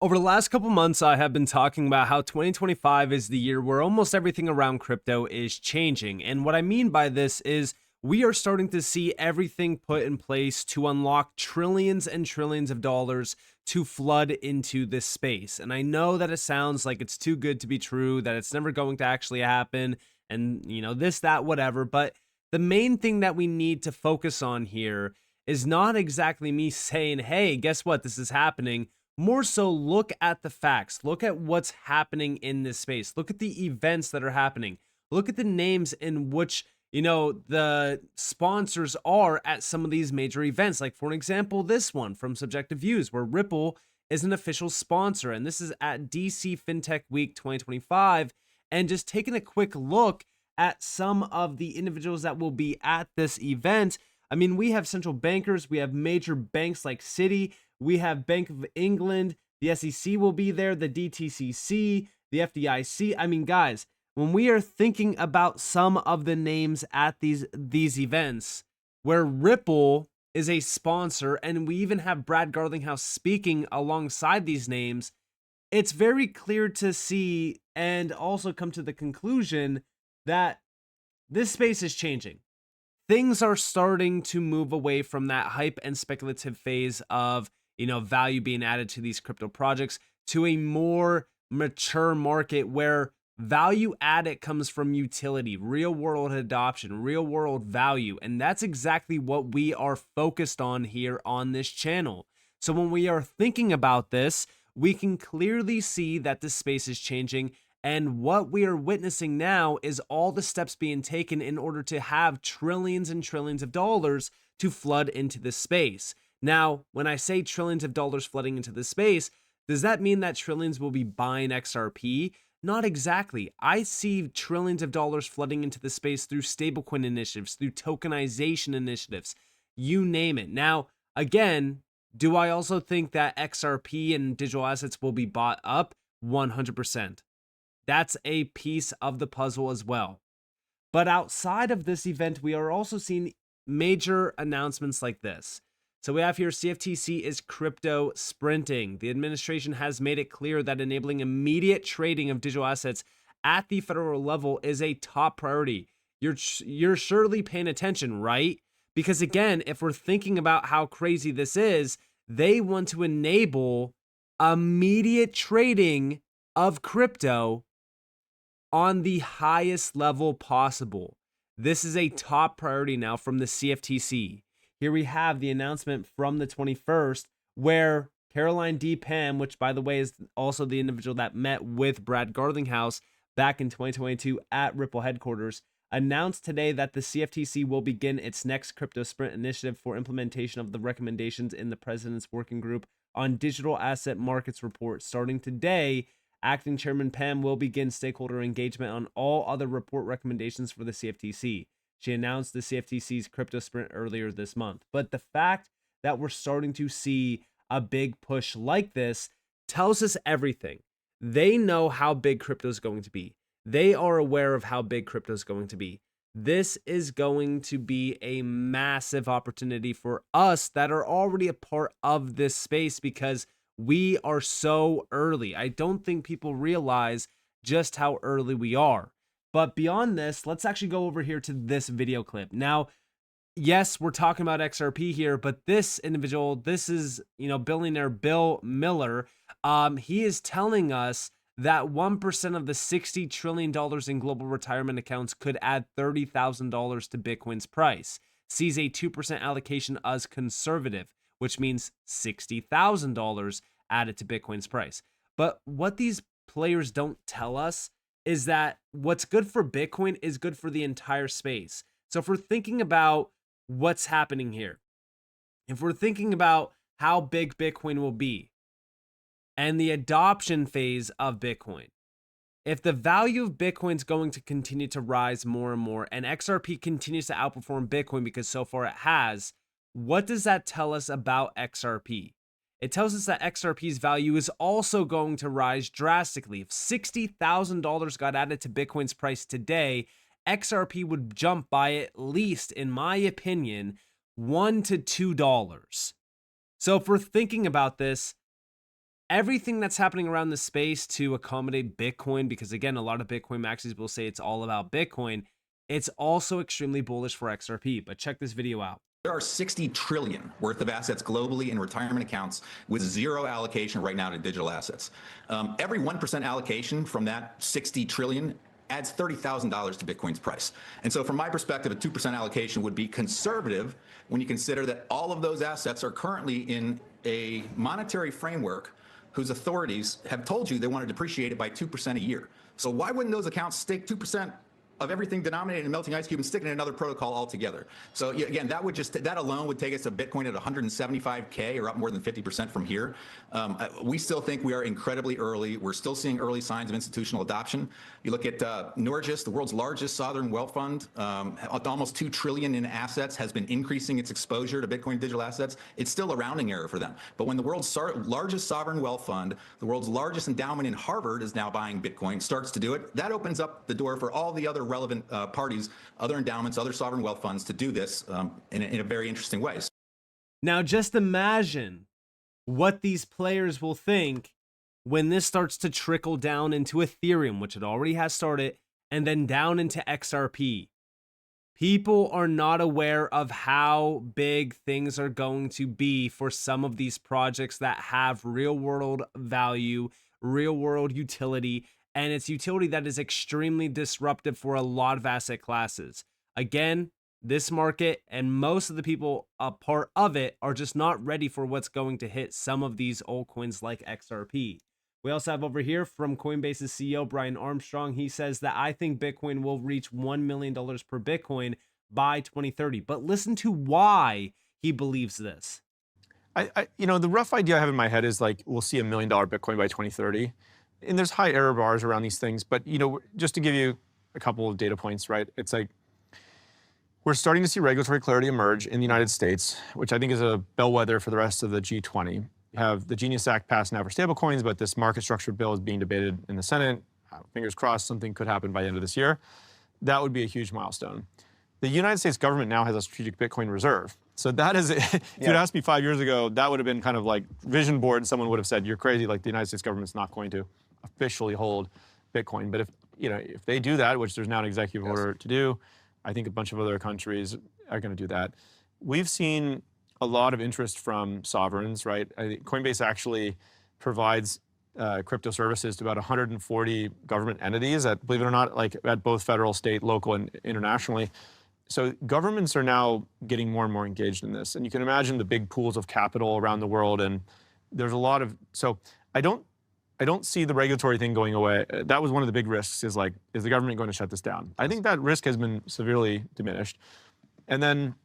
Over the last couple months, I have been talking about how 2025 is the year where almost everything around crypto is changing. And what I mean by this is we are starting to see everything put in place to unlock trillions and trillions of dollars to flood into this space. And I know that it sounds like it's too good to be true, that it's never going to actually happen, and this, that, whatever. But the main thing that we need to focus on here is not exactly me saying, hey, guess what? This is happening. More so, look at the facts. Look at what's happening in this space. Look at the events that are happening. Look at the names in which, the sponsors are at some of these major events. Like, for an example, this one from Subjective Views, where Ripple is an official sponsor. And this is at DC FinTech Week 2025. And just taking a quick look at some of the individuals that will be at this event. I mean, we have central bankers, we have major banks like Citi, we have Bank of England, the SEC will be there, the DTCC, the FDIC. I mean, guys, when we are thinking about some of the names at these events, where Ripple is a sponsor, and we even have Brad Garlinghouse speaking alongside these names, it's very clear to see and also come to the conclusion that this space is changing. Things are starting to move away from that hype and speculative phase of, value being added to these crypto projects to a more mature market where value added comes from utility, real world adoption, real world value. And that's exactly what we are focused on here on this channel. So when we are thinking about this, we can clearly see that this space is changing. And what we are witnessing now is all the steps being taken in order to have trillions and trillions of dollars to flood into this space. Now, when I say trillions of dollars flooding into this space, does that mean that trillions will be buying XRP? Not exactly. I see trillions of dollars flooding into the space through stablecoin initiatives, through tokenization initiatives, you name it. Now, again, do I also think that XRP and digital assets will be bought up? 100%. That's a piece of the puzzle as well. But outside of this event, we are also seeing major announcements like this. So we have here CFTC is crypto sprinting. The administration has made it clear that enabling immediate trading of digital assets at the federal level is a top priority. You're surely paying attention, right? Because again, if we're thinking about how crazy this is, they want to enable immediate trading of crypto on the highest level possible. This is a top priority now from the CFTC. Here we have the announcement from the 21st where Caroline D. Pam, which by the way is also the individual that met with Brad Garlinghouse back in 2022 at Ripple headquarters, announced today that the CFTC will begin its next crypto sprint initiative for implementation of the recommendations in the President's Working Group on Digital Asset Markets report. Starting today, Acting Chairman Pam will begin stakeholder engagement on all other report recommendations for the CFTC. She announced the CFTC's crypto sprint earlier this month. But the fact that we're starting to see a big push like this tells us everything. They know how big crypto is going to be. They are aware of how big crypto is going to be. This is going to be a massive opportunity for us that are already a part of this space because we are so early. I don't think people realize just how early we are. But beyond this, let's actually go over here to this video clip. Now, yes, we're talking about XRP here, but this individual, this is, billionaire Bill Miller. He is telling us that 1% of the $60 trillion in global retirement accounts could add $30,000 to Bitcoin's price. Sees a 2% allocation as conservative, which means $60,000 added to Bitcoin's price. But what these players don't tell us is that what's good for Bitcoin is good for the entire space. So if we're thinking about what's happening here, if we're thinking about how big Bitcoin will be and the adoption phase of Bitcoin, if the value of Bitcoin is going to continue to rise more and more and XRP continues to outperform Bitcoin because so far it has, what does that tell us about XRP? It tells us that XRP's value is also going to rise drastically. If $60,000 got added to Bitcoin's price today, XRP would jump by at least, in my opinion, $1 to $2. So if we're thinking about this, everything that's happening around the space to accommodate Bitcoin, because again, a lot of Bitcoin maxis will say it's all about Bitcoin. It's also extremely bullish for XRP, but check this video out. There are 60 trillion worth of assets globally in retirement accounts with zero allocation right now to digital assets. Every 1% allocation from that 60 trillion adds $30,000 to Bitcoin's price. And so from my perspective, a 2% allocation would be conservative when you consider that all of those assets are currently in a monetary framework whose authorities have told you they want to depreciate it by 2% a year. So why wouldn't those accounts stake 2% of everything denominated in melting ice cube and stick it in another protocol altogether? So again, that alone would take us to Bitcoin at 175K, or up more than 50% from here. We still think we are incredibly early. We're still seeing early signs of institutional adoption. You look at Norges, the world's largest sovereign wealth fund, almost 2 trillion in assets, has been increasing its exposure to Bitcoin digital assets. It's still a rounding error for them. But when the world's largest sovereign wealth fund, the world's largest endowment in Harvard is now buying Bitcoin, starts to do it, that opens up the door for all the other relevant parties, other endowments, other sovereign wealth funds to do this in a very interesting way. Now, just imagine what these players will think when this starts to trickle down into Ethereum, which it already has started, and then down into XRP. People are not aware of how big things are going to be for some of these projects that have real world value, real world utility, and it's utility that is extremely disruptive for a lot of asset classes. Again, this market and most of the people a part of it are just not ready for what's going to hit some of these altcoins like XRP. We also have over here from Coinbase's CEO, Brian Armstrong. He says that I think Bitcoin will reach $1 million per Bitcoin by 2030. But listen to why he believes this. The rough idea I have in my head is like, we'll see $1 million Bitcoin by 2030. And there's high error bars around these things. But, just to give you a couple of data points, right? It's like, we're starting to see regulatory clarity emerge in the United States, which I think is a bellwether for the rest of the G20. You have the Genius Act passed now for stablecoins, but this market structure bill is being debated in the Senate. Fingers crossed something could happen by the end of this year. That would be a huge milestone. The United States government now has a strategic Bitcoin reserve. So that is, if you'd asked me 5 years ago, that would have been kind of like vision board. Someone would have said, you're crazy, like the United States government's not going to officially hold Bitcoin. But if they do that, which there's now an executive order to do, I think a bunch of other countries are going to do that. We've seen a lot of interest from sovereigns, right? I think Coinbase actually provides crypto services to about 140 government entities that, believe it or not, like at both federal, state, local, and internationally. So governments are now getting more and more engaged in this. And you can imagine the big pools of capital around the world. And there's a lot of, so I don't see the regulatory thing going away. That was one of the big risks, is the government going to shut this down? I think that risk has been severely diminished. And then,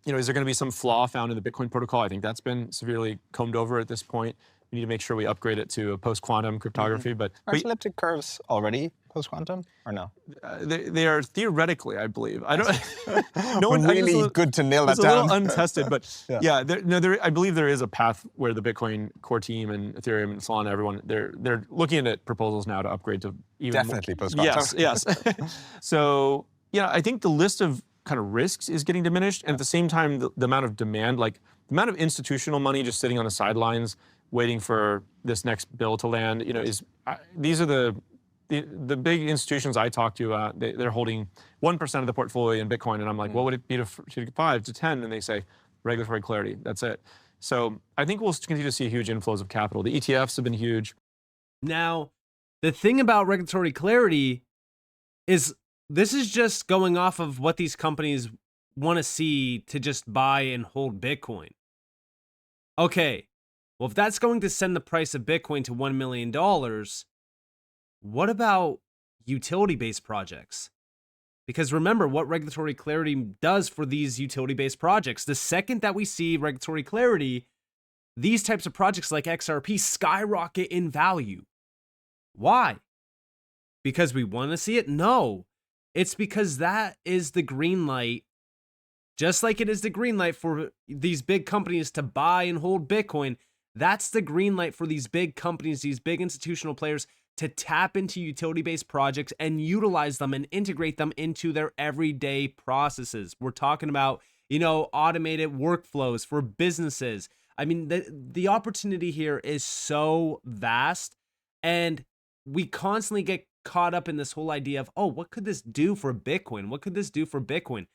is there going to be some flaw found in the Bitcoin protocol? I think that's been severely combed over at this point. We need to make sure we upgrade it to a post-quantum cryptography. But are elliptic curves already post-quantum or no? They are theoretically, I believe. I don't. No one really good to nail that down. It's a little untested, but I believe there is a path where the Bitcoin core team and Ethereum and Solana, everyone, they're looking at proposals now to upgrade to even definitely post-quantum. Yes. So I think the list of kind of risks is getting diminished, and at the same time, the amount of demand, like the amount of institutional money just sitting on the sidelines waiting for this next bill to land, these are the big institutions I talk to. They're holding 1% of the portfolio in Bitcoin, and I'm like, what would it be to 5 to 10? And they say regulatory clarity. That's it. So I think we'll continue to see huge inflows of capital. The ETFs have been huge. Now, the thing about regulatory clarity is this is just going off of what these companies want to see to just buy and hold Bitcoin. Okay, well, if that's going to send the price of Bitcoin to $1 million, what about utility-based projects? Because remember what regulatory clarity does for these utility-based projects. The second that we see regulatory clarity, these types of projects like XRP skyrocket in value. Why? Because we want to see it? No. It's because that is the green light, just like it is the green light for these big companies to buy and hold Bitcoin. That's the green light for these big companies, these big institutional players, to tap into utility-based projects and utilize them and integrate them into their everyday processes. We're talking about, automated workflows for businesses. I mean, the opportunity here is so vast, and we constantly get caught up in this whole idea of, oh, what could this do for Bitcoin? What could this do for Bitcoin?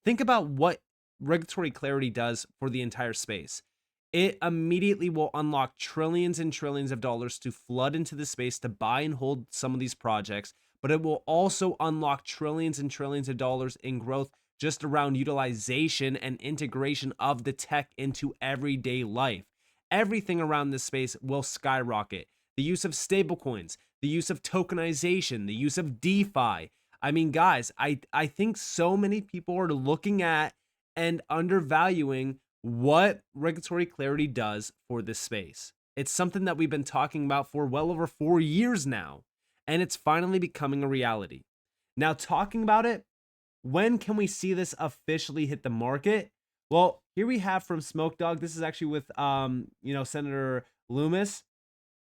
Think about what regulatory clarity does for the entire space. It immediately will unlock trillions and trillions of dollars to flood into the space to buy and hold some of these projects, but it will also unlock trillions and trillions of dollars in growth just around utilization and integration of the tech into everyday life. Everything around this space will skyrocket. The use of stablecoins, the use of tokenization, the use of DeFi. I mean, guys, I think so many people are looking at and undervaluing what regulatory clarity does for this space. It's something that we've been talking about for well over 4 years now, and it's finally becoming a reality. Now, talking about it, when can we see this officially hit the market? Well, here we have from Smoke Dog. This is actually with Senator Lummis.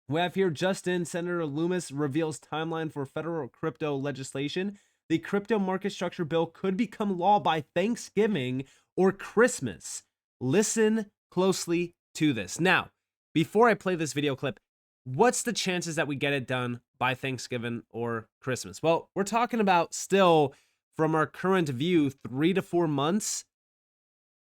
We have here just in, Senator Lummis reveals timeline for federal crypto legislation. The crypto market structure bill could become law by Thanksgiving or Christmas. Listen closely to this. Now, before I play this video clip, what's the chances that we get it done by Thanksgiving or Christmas? Well, we're talking about still, from our current view, 3 to 4 months.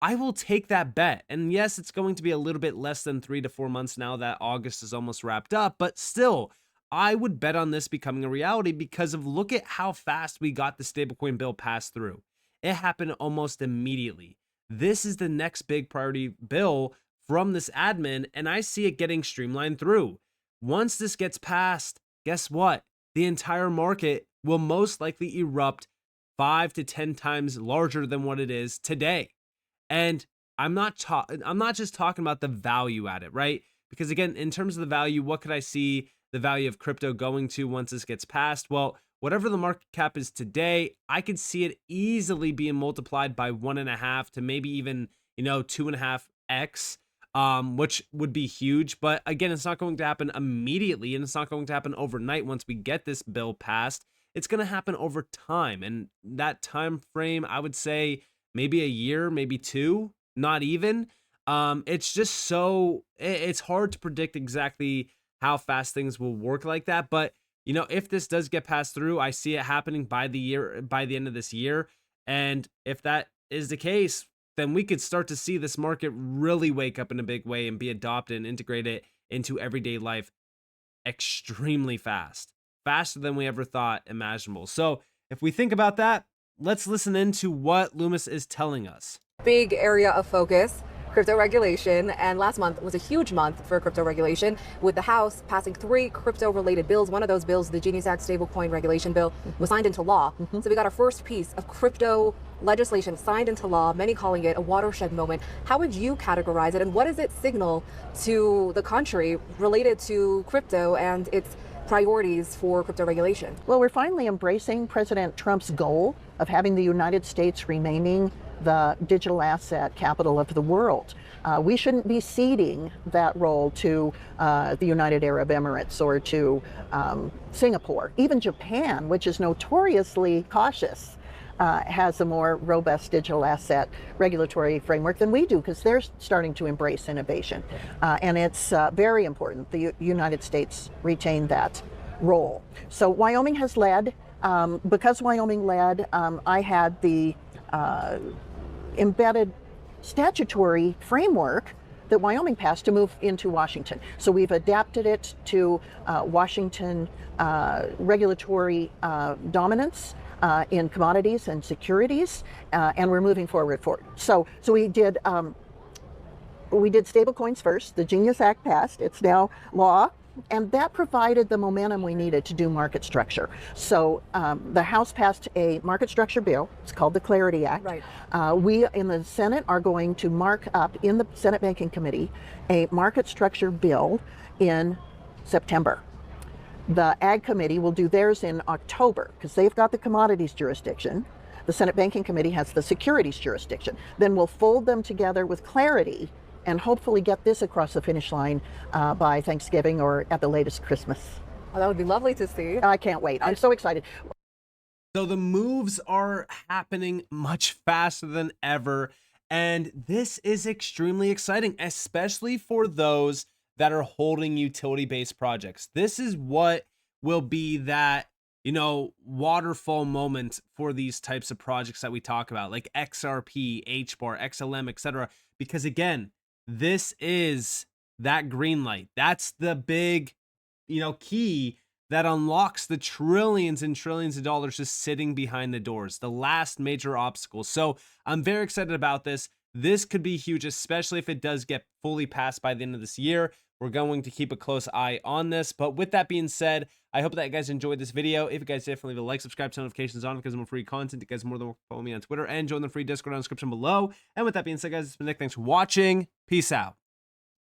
I will take that bet. And yes, it's going to be a little bit less than 3 to 4 months now that August is almost wrapped up, but still, I would bet on this becoming a reality because of look at how fast we got the stablecoin bill passed through. It happened almost immediately. This is the next big priority bill from this admin, and I see it getting streamlined through. Once this gets passed, guess what? The entire market will most likely erupt 5 to 10 times larger than what it is today. And I'm not just talking about the value at it, right? Because again, in terms of the value, what could I see the value of crypto going to once this gets passed? Well, whatever the market cap is today, I could see it easily being multiplied by 1.5 to maybe even, 2.5x, which would be huge. But again, it's not going to happen immediately, and it's not going to happen overnight once we get this bill passed. It's going to happen over time. And that time frame, I would say maybe a year, maybe 2, not even. It's just so, it's hard to predict exactly how fast things will work like that. But if this does get passed through, I see it happening by the end of this year. And if that is the case, then we could start to see this market really wake up in a big way and be adopted and integrated into everyday life extremely fast, faster than we ever thought imaginable. So if we think about that, let's listen into what Lummis is telling us. Big area of focus, crypto regulation, and last month was a huge month for crypto regulation, with the House passing 3 crypto-related bills. One of those bills, the Genius Act stablecoin regulation bill, was signed into law. So we got our first piece of crypto legislation signed into law, many calling it a watershed moment. How would you categorize it, and what does it signal to the country related to crypto and its priorities for crypto regulation? Well, we're finally embracing President Trump's goal of having the United States remaining the digital asset capital of the world. We shouldn't be ceding that role to the United Arab Emirates or to Singapore. Even Japan, which is notoriously cautious, has a more robust digital asset regulatory framework than we do, because they're starting to embrace innovation. And it's very important the United States retain that role. So Wyoming has led. Because Wyoming led, I had the embedded statutory framework that Wyoming passed to move into Washington. So we've adapted it to Washington regulatory dominance in commodities and securities, and we're moving forward. So we did stablecoins first. The Genius Act passed. It's now law. And that provided the momentum we needed to do market structure. So the House passed a market structure bill. It's called the Clarity Act. Right. We in the Senate are going to mark up in the Senate Banking Committee a market structure bill in September. The Ag Committee will do theirs in October because they've got the commodities jurisdiction. The Senate Banking Committee has the securities jurisdiction. Then we'll fold them together with Clarity and hopefully get this across the finish line by Thanksgiving or at the latest Christmas. Well, that would be lovely to see. I can't wait. I'm so excited. So the moves are happening much faster than ever. And this is extremely exciting, especially for those that are holding utility-based projects. This is what will be that, you know, waterfall moment for these types of projects that we talk about, like XRP, HBAR, XLM, etc. Because again, this is that green light. That's the big, you know, key that unlocks the trillions and trillions of dollars just sitting behind the doors, the last major obstacle. So I'm very excited about this. This could be huge, especially if it does get fully passed by the end of this year. We're going to keep a close eye on this. But with that being said, I hope that you guys enjoyed this video. If you guys did, definitely leave a like, subscribe, turn notifications on because I'm free content. You guys are more than welcome to follow me on Twitter and join the free Discord down in the description below. And with that being said, guys, it's been Nick. Thanks for watching. Peace out.